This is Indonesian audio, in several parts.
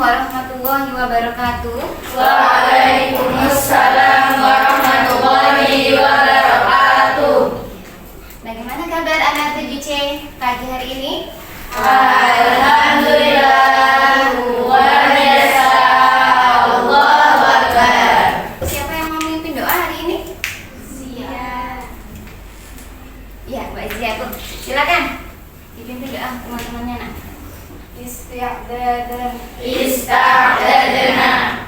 warahmatullahi wabarakatuh. Waalaikumsalam warahmatullahi wabarakatuh. Bagaimana kabar anak 7C pagi hari ini? Alhamdulillah, luar biasa. Allahu Akbar. Siapa yang mau memimpin doa hari ini? Ya, Mbak Izia, silakan dipimpin doa teman-temannya nak. Ista'dadna.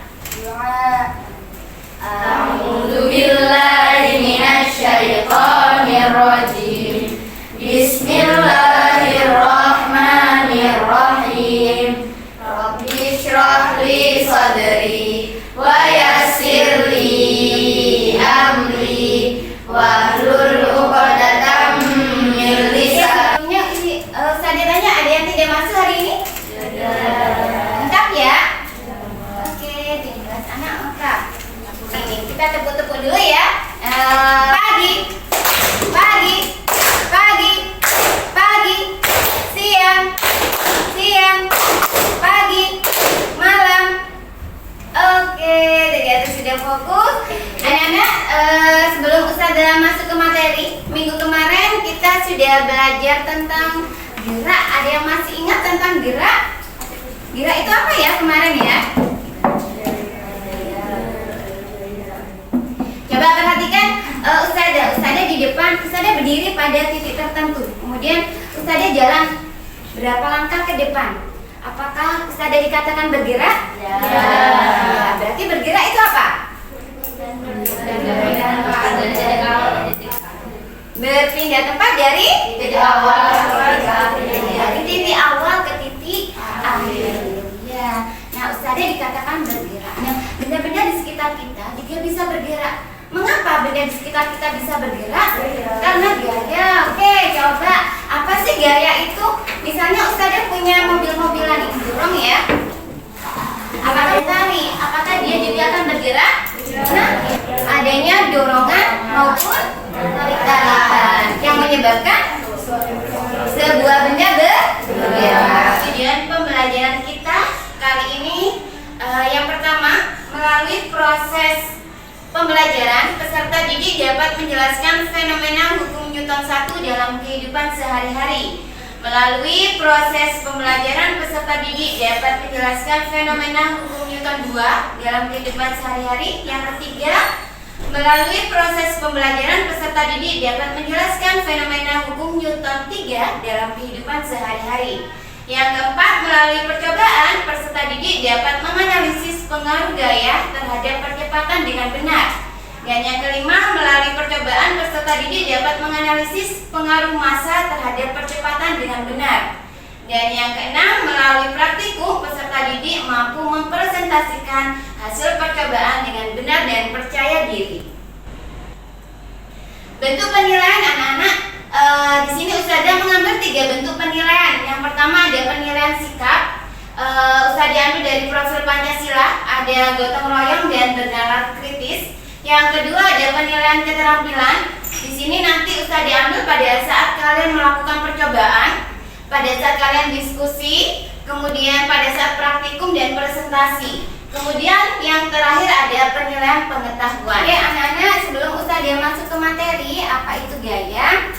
A'udzu billahi minasy syaithanir rajim. Bismillahirrahmanirrahim. Rabbi shrah li sadri wa yassir li amri wahlul 'uqdatam min lisani. Sebelumnya Ustazah tanya, ada yang tidak masuk hari ini? Lengkap ya? Oke, 17 anak lengkap. Ini kita tepuk-tepuk dulu ya. Pagi, pagi, pagi, pagi, siang, siang, pagi, malam. Oke, jadi sudah fokus. Anak-anak, sebelum Ustazah masuk ke materi, minggu kemarin kita sudah belajar tentang gerak. Ada yang masih ingat tentang gerak? Gerak itu apa ya kemarin ya? Coba perhatikan Ustazah di depan, Ustazah berdiri pada titik tertentu. Kemudian Ustazah jalan berapa langkah ke depan? Apakah Ustazah dikatakan bergerak? Ya. Berarti bergerak itu apa? Berpindah tempat dari Titik awal dari titik awal ke titik akhir. Ya. Nah, Ustazah dikatakan bergerak. Nah, benda-benda di sekitar kita juga bisa bergerak. Mengapa benda di sekitar kita bisa bergerak? Karena gaya. Oke, coba apa sih gaya itu? Misalnya Ustazah punya mobil-mobilan ini dorong ya. Apakah dia juga akan bergerak? Nah, adanya dorongan maupun tarikan yang menyebabkan sebuah benda bergerak. Tujuan pembelajaran kita kali ini yang pertama, melalui proses pembelajaran, peserta didik dapat menjelaskan fenomena hukum Newton 1 dalam kehidupan sehari-hari. Melalui proses pembelajaran, peserta didik dapat menjelaskan fenomena hukum Newton 2 dalam kehidupan sehari-hari. Yang ketiga, melalui proses pembelajaran, peserta didik dapat menjelaskan fenomena hukum Newton 3 dalam kehidupan sehari-hari. Yang keempat, melalui percobaan, peserta didik dapat menganalisis pengaruh gaya terhadap percepatan dengan benar. Dan yang kelima, melalui percobaan, peserta didik dapat menganalisis pengaruh massa terhadap percepatan dengan benar. Dan yang keenam, melalui praktikum, peserta didik mampu mempresentasikan hasil percobaan dengan benar dan percaya diri. Bentuk penilaian anak-anak, di sini Ustazah mengambil 3 bentuk penilaian. Yang pertama ada penilaian sikap. Ustazah ambil dari profil Pancasila, ada gotong royong dan bernalar kritis. Yang kedua ada penilaian keterampilan. Di sini nanti Ustazah ambil pada saat kalian melakukan percobaan, pada saat kalian diskusi, kemudian pada saat praktikum dan presentasi. Kemudian yang terakhir ada penilaian pengetahuan. Oke anak-anak, sebelum Ustazah masuk ke materi apa itu gaya,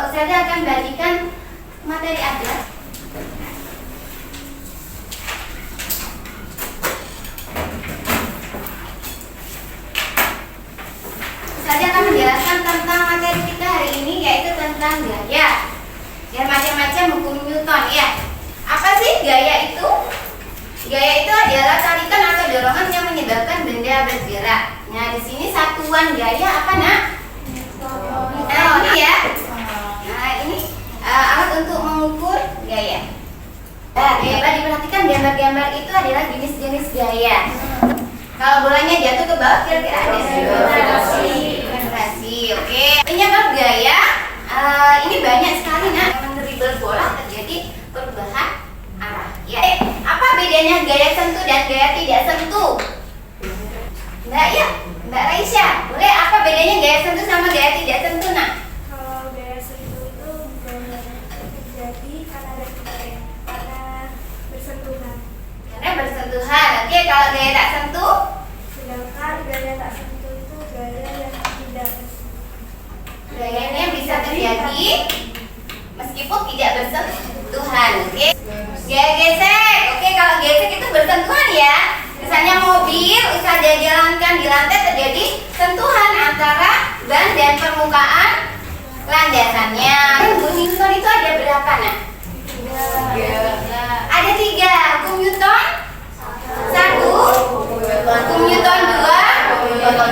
Ustazah akan bagikan materi aja. Ustazah akan menjelaskan tentang materi kita hari ini, yaitu tentang gaya. Dan macam-macam hukum Newton ya. Apa sih gaya itu? Gaya itu adalah tarikan atau dorongan yang menyebabkan benda bergerak. Nah, di sini satuan gaya apa, Nak? Nah, ini ya. Nah, ini alat untuk mengukur gaya. Nah, coba diperhatikan gambar-gambar itu adalah jenis-jenis gaya. Kalau bolanya jatuh ke bawah, kira-kira ada konsentrasi. Oke. Penyebab gaya ini banyak sekali, Nak. Mendribel bola terjadi perubahan arah. Ya. Apa bedanya gaya sentuh dan gaya tidak sentuh? Mbak Raisya, boleh apa bedanya gaya sentuh sama gaya tidak sentuh, Nak? Kalau gaya sentuh itu terjadi karena bersentuhan. Karena bersentuhan. lagi meskipun tidak bersentuhan. Oke. Gesek. Oke, kalau gesek itu bersentuhan ya. Misalnya mobil usaha jalankan di lantai terjadi sentuhan antara ban dan permukaan landasannya. Bunyi Newton itu ada berapa, Nak? Ada 3. Hukum Newton 1, hukum Newton 2, hukum Newton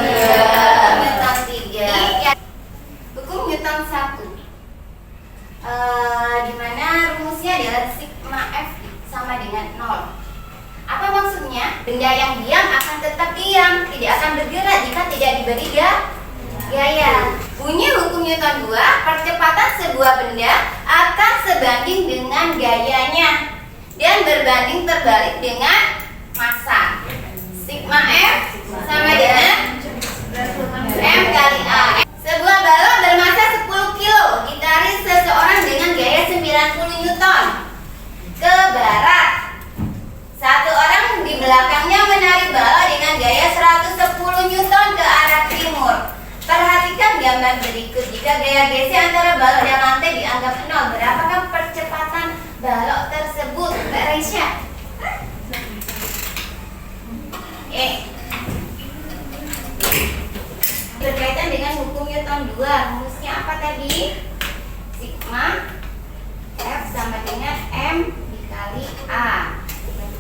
3. Hukum Newton 1. Di mana rumusnya adalah sigma F sama dengan 0. Apa maksudnya? Benda yang diam akan tetap diam, tidak akan bergerak jika tidak diberi gaya. Bunyi hukum Newton 2, percepatan sebuah benda akan sebanding dengan gayanya dan berbanding terbalik dengan massa. Sigma F sama dengan M kali A. Sebuah balon bermassa 10 kg ditarik seseorang dengan gaya 90 Newton ke barat. Satu orang di belakangnya menarik balon dengan gaya 110 Newton ke arah timur. Perhatikan gambar berikut. Jika gaya gesek antara balon dan lantai dianggap 0, berapakah percepatan balon tersebut? Mbak Raisya. Berkaitan dengan hukum Newton 2, rumusnya apa tadi? Sigma F sama dengan M dikali A.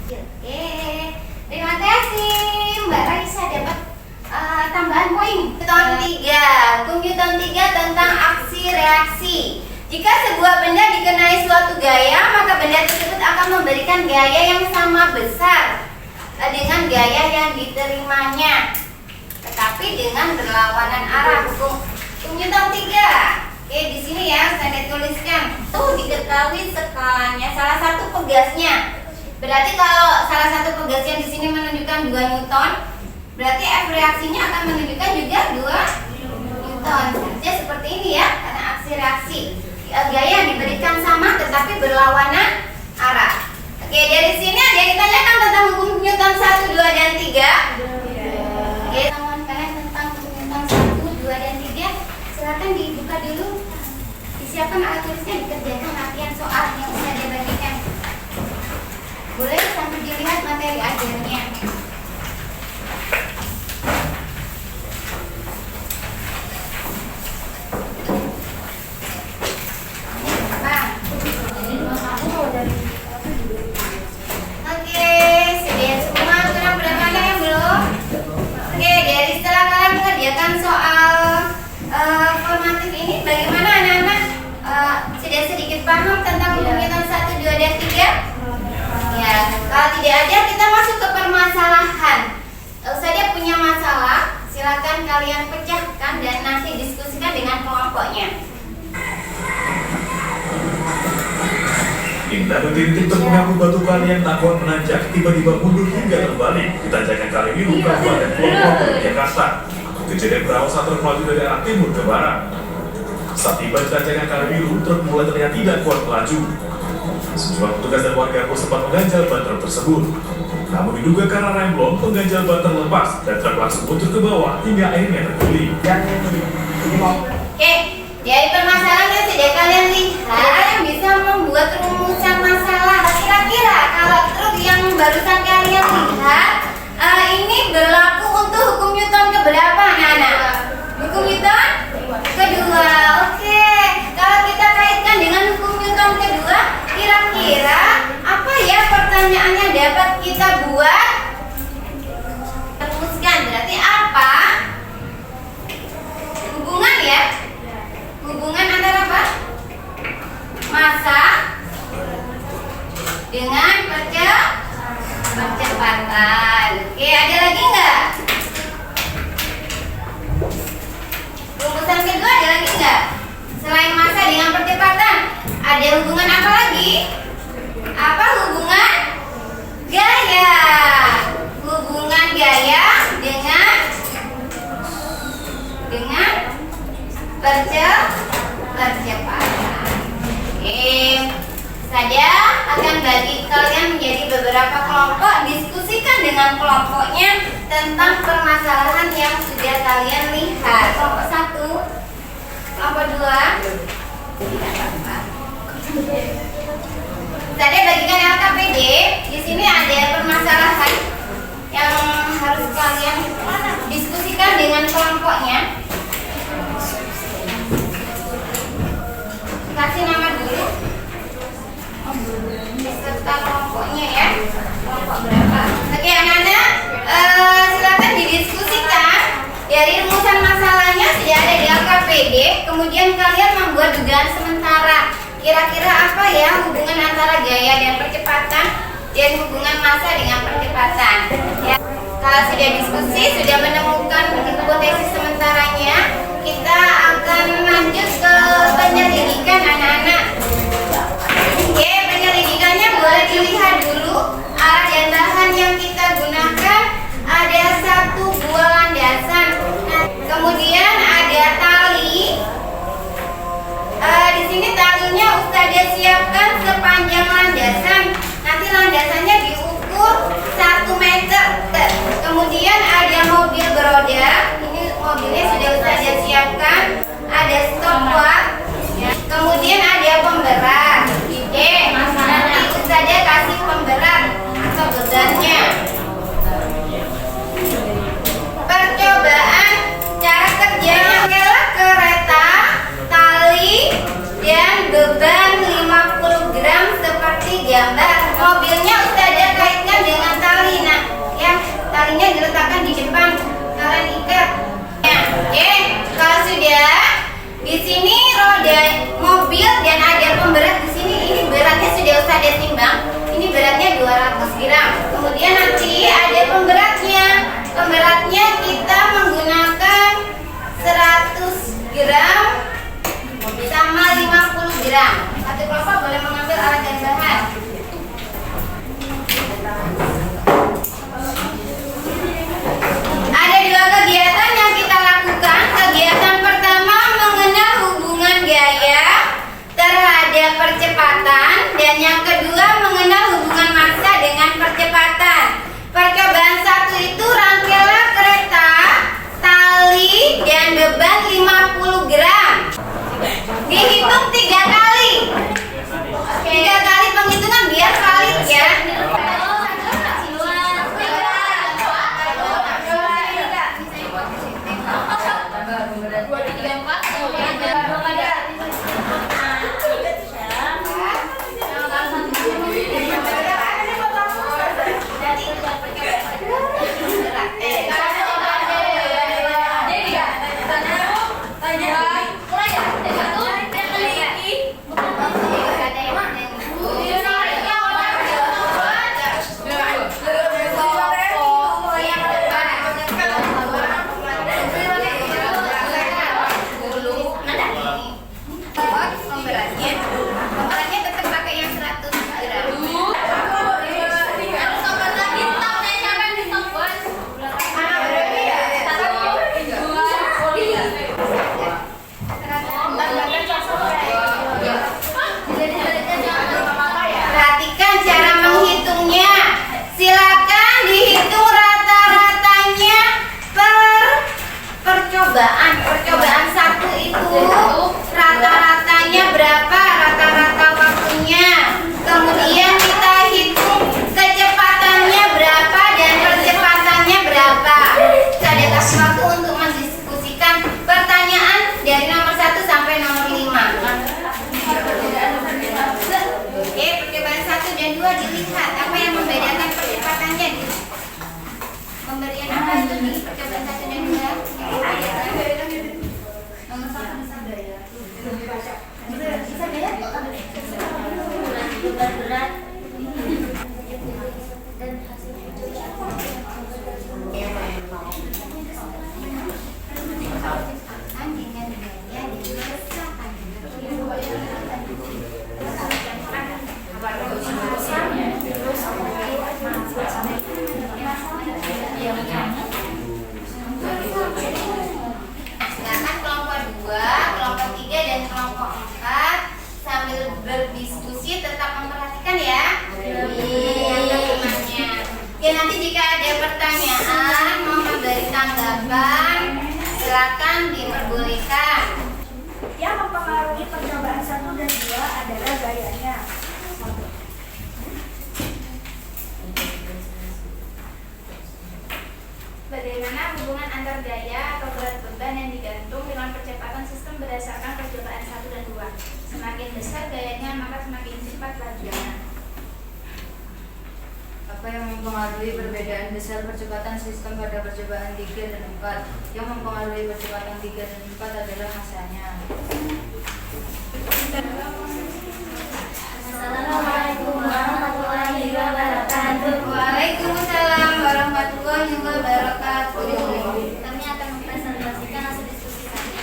Oke, terima kasih Mbak Raisa dapat tambahan poin. Newton 3, hukum Newton 3 tentang aksi reaksi. Jika sebuah benda dikenai suatu gaya, maka benda tersebut akan memberikan gaya yang sama besar dengan gaya yang diterimanya, tetapi dengan berlawanan arah. Hukum Newton 3. Oke, di sini ya saya tuliskan. Tuh diketahui skalanya, salah satu pegasnya. Berarti kalau salah satu pegasnya di sini menunjukkan 2 Newton, berarti F reaksinya akan menunjukkan juga 2 Newton. Seharusnya seperti ini ya, karena aksi reaksi. Gaya yang diberikan sama tetapi berlawanan arah. Oke, dari sini ada yang ditanyakan tentang hukum Newton 1, 2, dan 3. Oke, teman kalian tentang hukum Newton 1, 2, dan 3 silakan dibuka dulu. Disiapkan alat tulisnya, dikerjakan latihan soal yang sudah dibagikan. Boleh sambil dilihat materi ajarnya. Oke, sedia semua. Kurang berapa ada yang belum? Oke, dari setelah kalian mengerjakan soal formatif ini, bagaimana anak-anak sudah sedikit paham tentang hukum Newton 1, 2, dan 3? Ya, kalau tidak ada kita masuk ke permasalahan. Kalau saja punya masalah, silakan kalian pecahkan dan nanti diskusikan dengan kelompoknya. Indah detik mengaku batu kali yang tak kuat menanjak tiba-tiba mundur hingga terbalik di tanjakan Kali Biru, Kabupaten Purwokerto, Jakarta. Kejadian berawal saat truk melaju dari arah timur ke barat. Saat tiba di tanjakan Kali Biru, truk mulai terlihat tidak kuat melaju. Sejumlah petugas dan warga pun sempat mengganjal ban truk tersebut. Namun diduga karena remblong, pengganjal ban terlepas dan truk langsung muncul ke bawah hingga akhirnya terguling. Oke, dari permasalahan sudah kalian lihat yang bisa membuat rumusan masalah. Kira-kira kalau truk yang barusan kalian lihat ini berlaku untuk hukum Newton keberapa, anak-anak? Hukum Newton kedua. Oke, kalau kita kaitkan dengan hukum Newton kedua, kira-kira apa ya pertanyaannya dapat kita buat? Rumuskan, berarti apa? Hubungan ya? Hubungan antara apa? Massa dengan percepatan. Oke, ada lagi nggak? Rumusan kedua ada lagi nggak? Selain massa dengan percepatan, ada hubungan apa lagi? Apa hubungan gaya? Hubungan gaya dengan percepatan. Saya akan bagi kalian menjadi beberapa kelompok, diskusikan dengan kelompoknya tentang permasalahan yang sudah kalian lihat. Kelompok 1, kelompok 2, Tidak apa-apa. Tadi bagikan LKPD. Di sini ada permasalahan yang harus kalian diskusikan dengan kelompoknya. Kasih nama dulu beserta kelompoknya ya. Kelompok berapa? Oke anak-anak, silakan didiskusikan. Dari rumusan masalahnya sudah ada di LKPD. Kemudian kalian membuat dugaan sementara. Kira-kira apa ya hubungan antara gaya dan percepatan dan hubungan massa dengan percepatan? Ya. Kalau sudah diskusi, sudah menemukan hipotesis sementaranya, kita akan lanjut ke penyelidikan anak-anak. Oke, penyelidikannya boleh dilihat dulu. Alat dan bahan yang kita gunakan ada 1 buah landasan. Nah, kemudian ada tali. Di sini talinya Ustazah siapkan sepanjang landasan. Nanti landasannya diukur 1 meter. Kemudian ada mobil beroda. Ini mobilnya sudah Ustazah siapkan. Ada stopwatch. Kemudian ada pemberat. Nanti Ustazah kasih pemberat atau bebannya. Percobaan cara kerjanya adalah kereta, tali, dan beban 50 gram seperti gambar. Mobilnya Ustazah kaitkan dengan tali, nah ya, talinya diletakkan di depan, kalian ikat. Ya, oke, kalau sudah di sini roda mobil dan ada pemberat di sini. Ini beratnya sudah Ustazah timbang. Ini beratnya 200 gram. Kemudian nanti ada pemberatnya. Pemberatnya kita menggunakan 100 gram sama 50 gram. Satu kelompok boleh mengambil alat dan bahan. Ada 2 kegiatan yang kita lakukan. Kegiatan pertama mengenal hubungan gaya terhadap percepatan, dan yang kedua mengenal hubungan massa dengan percepatan. Percobaan 1 itu rangkailah kereta, tali, dan beban 50 gram. Dihitung 3 kali. 3 kali penghitungan biar valid ya. Pemberatnya tetap pakai yang 100 gram. Perhatikan cara menghitungnya. Silakan dihitung rata-ratanya per percobaan. Percobaan 1 itu rata-ratanya berapa? Rata-rata waktunya. Kemudian kita hitung kecepatannya berapa dan percepatannya berapa. Saya kasih waktu untuk mendiskusikan pertanyaan dari nomor 1 sampai nomor 5. Oke, percobaan 1 dan 2 dilihat. Apa yang membedakan percepatannya? Pemberian apa itu di percobaan 1 dan 2? Nomor 1 bisa belajar. Bisa belajar kok. Berat. Dan hasilnya silakan kelompok 2, kelompok 3, dan kelompok 4 sambil berdiskusi tetap memperhatikan ya. Ya, nanti jika ada pertanyaan mau memberi tanggapan silakan diperbolehkan. Yang mempengaruhi percobaan 1 dan 2 adalah gayanya. Bagaimana hubungan antar gaya atau berat beban yang digantung dengan percepatan sistem berdasarkan percobaan 1 dan 2? Semakin besar gayanya, maka semakin cepat lajunya. Apa yang mempengaruhi perbedaan besar percepatan sistem pada percobaan 3 dan 4? Yang mempengaruhi percepatan 3 dan 4 adalah masanya. Assalamualaikum warahmatullahi wabarakatuh. Waalaikumsalam warahmatullahi wabarakatuh. Kami akan mempresentasikan hasil diskusi kami.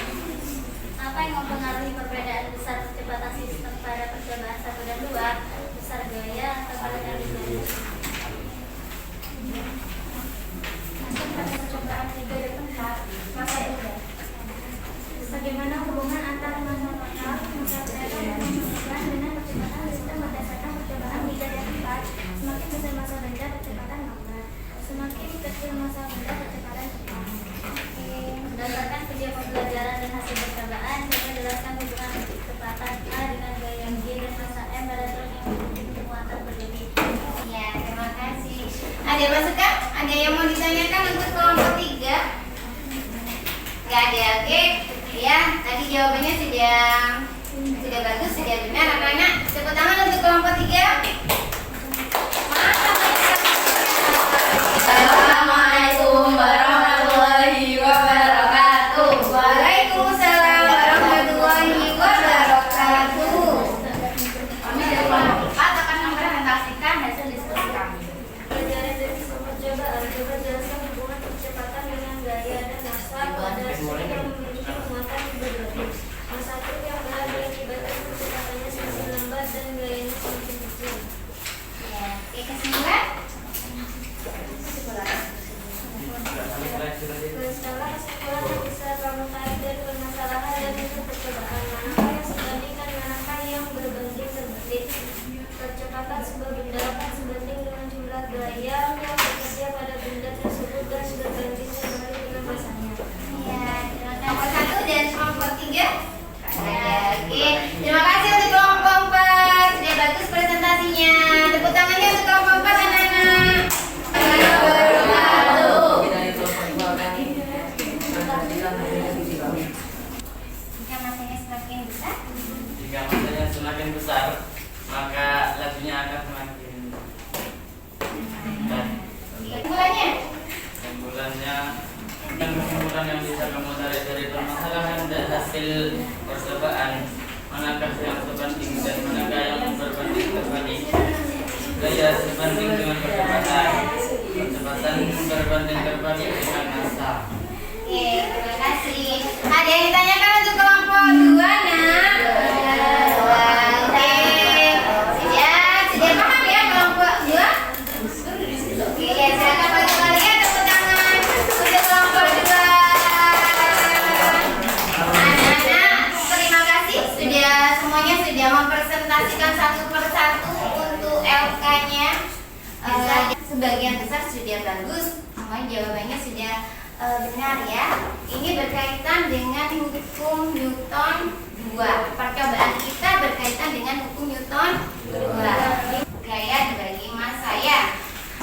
Apa yang mempengaruhi perbedaan besar percepatan sistem pada percobaan 1 dan 2? Besar gaya atau berat yang digantung? Hasil pada percobaan 3 dan 4, masa udah. Bagaimana hubungan antara masa total, masa zero, dan masa dengan percepatan sistem berdasarkan percobaan 3 dan 4? Semakin besar masa benda, percepatan lambat. Semakin kecil masa benda, percepatan cepat. Berdasarkan video pembelajaran dan hasil percobaan, saya jelaskan hubungan kecepatan A dengan gaya G dan masa M pada truk yang memiliki muatan berlebih. Ya, terima kasih. Ada yang masukan? Ada yang mau ditanyakan untuk kelompok 3? Gak ada, oke? Ya, tadi jawabannya sudah bagus, sudah benar anak-anak. Tepuk tangan untuk kelompok 3. Assalamualaikum warahmatullahi wabarakatuh. Waalaikumsalam warahmatullahi wabarakatuh. Kami dari kelompok 4 akan mempresentasikan hasil diskusi kami. Pelajaran dari percobaan, coba jelaskan hubungan percepatan dengan gaya dan masa pada truk yang memiliki muatan berlebih. Masa truk yang berat diakibatkan percepatannya semakin lambat dan gayanya semakin kecil. Ya, oke, kesimpulan. Berdasarkan kesimpulan yang bisa kamu tarik dari permasalahan dan hasil percobaan, manakah yang sebanding dan manakah yang berbanding terbalik? Percepatan sebuah benda akan sebanding dengan jumlah gaya yang bekerja pada benda tersebut dan berbanding terbalik dengan masanya. Ya, kelompok 1 dan kelompok 3. Oke, terima kasih untuk kelompok 4. Sudah bagus presentasinya. Tepuk tangannya untuk kelompok 4 anak-anak. Jika masanya semakin besar, Jika masanya semakin besar, maka lajunya akan semakin dan kesimpulannya. kesimpulannya dan kesimpulan yang bisa kamu tarik dari permasalahan dan hasil percobaan, manakah yang sebanding dan manakah yang berbanding terbalik. Gaya sebanding dengan percepatan, percepatan berbanding terbalik dengan masa. Oke, terima kasih. Ada yang ditanyakan untuk kelompok 2, nak? Oke, sudah paham ya kelompok 2? Oke, ya silakan bagi kalian tepuk tangan untuk kelompok 2. Anak-anak, terima kasih semuanya sudah mempresentasikan satu persatu untuk LK-nya. Sebagian besar sudah bagus, semuanya jawabannya sudah benar ya. Ini berkaitan dengan hukum Newton 2. Percobaan kita berkaitan dengan hukum Newton 2. Gaya dibagi massa ya.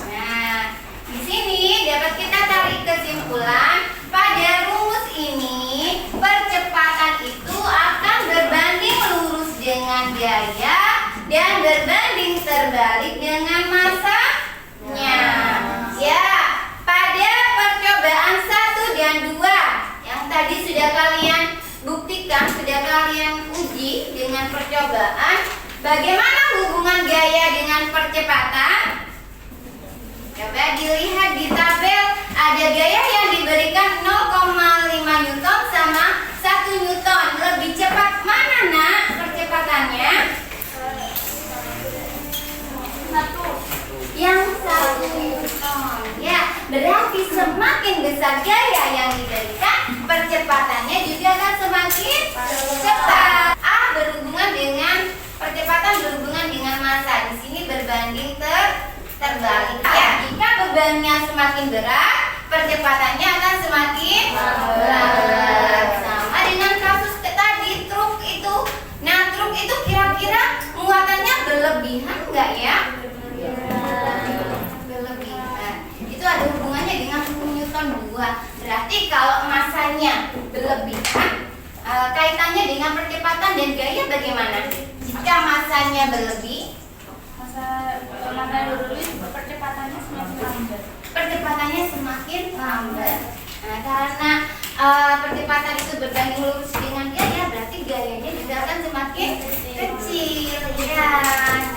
Nah, di sini dapat kita tarik kesimpulan pada rumus ini percepatan itu akan berbanding lurus dengan gaya dan berbanding terbalik dengan massanya. Ya, pada percobaan 1 dan 2 yang tadi sudah kalian buktikan, sudah kalian uji dengan percobaan, bagaimana hubungan gaya dengan percepatan? Coba dilihat di tabel, ada gaya yang diberikan 0,5 Newton sama 1 Newton. Lebih cepat mana, nak, percepatannya? Yang 1 Newton. Ya, berarti semakin besar gaya yang diberikan, percepatannya juga akan semakin cepat. A berhubungan dengan percepatan berhubungan dengan massa. Di sini berbanding terbalik. Ya, jika bebannya semakin berat, percepatannya akan semakin berat. Sama dengan kasus tadi, truk berlebihan, kaitannya dengan percepatan dan gaya bagaimana? Jika masanya berlebih, Masa berlebih percepatannya semakin lambat. percepatannya semakin lambat. Nah, karena percepatan itu berbanding lurus dengan gaya, berarti gayanya juga akan semakin kecil. Ya.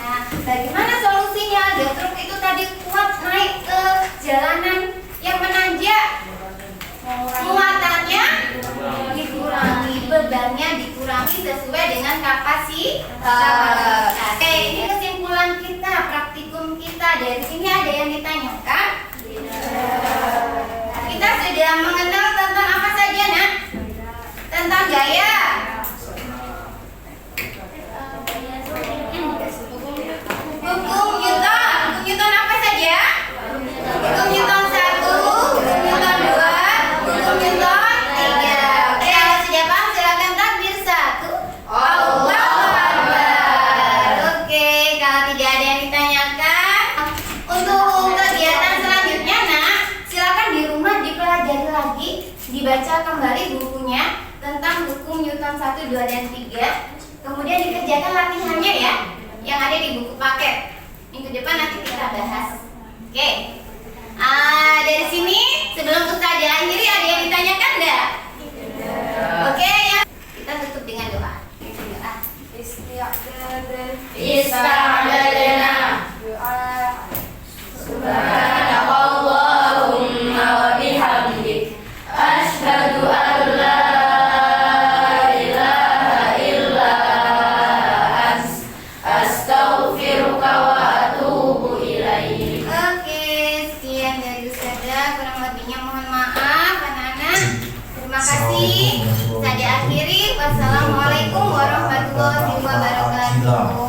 Nah, bagaimana solusinya? Agar truk itu tadi kuat naik ke jalanan yang menanjak, muatannya dikurangi, bebannya dikurangi sesuai dengan kapasitas. Oke, ini kesimpulan kita, praktikum kita. Dari sini ada yang ditanyakan? Kita sudah mengenal tentang apa saja, Nak? Tentang gaya. Hukum Newton. Hukum Newton apa saja? Hukum Newton 1, hukum Newton 2, hukum Newton 3. Oke, kalau sudah paham silakan takbir 1. Allahu Akbar. Oke, kalau tidak ada yang ditanyakan, untuk kegiatan selanjutnya, Nak, silakan di rumah dipelajari lagi, dibaca kembali bukunya tentang hukum Newton 1, 2, dan 3. Kemudian dikerjakan latihannya ya, yang ada di buku paket. Minggu depan nanti kita bahas. Oke. Dari sini sebelum Ustazah akhiri ada yang ditanyakan enggak? Oke ya. Kita tutup dengan doa. Ista'adana Subhanakallahumma wa bihamdik Ashhadu an la ilaha illa ant Astaghfiruka wa atubu ilaik. Oke, sekian dari Ustazah. Kurang lebihnya mohon maaf anak-anak. Terima kasih. Saya akhiri. Wassalamualaikum warahmatullahi wabarakatuh.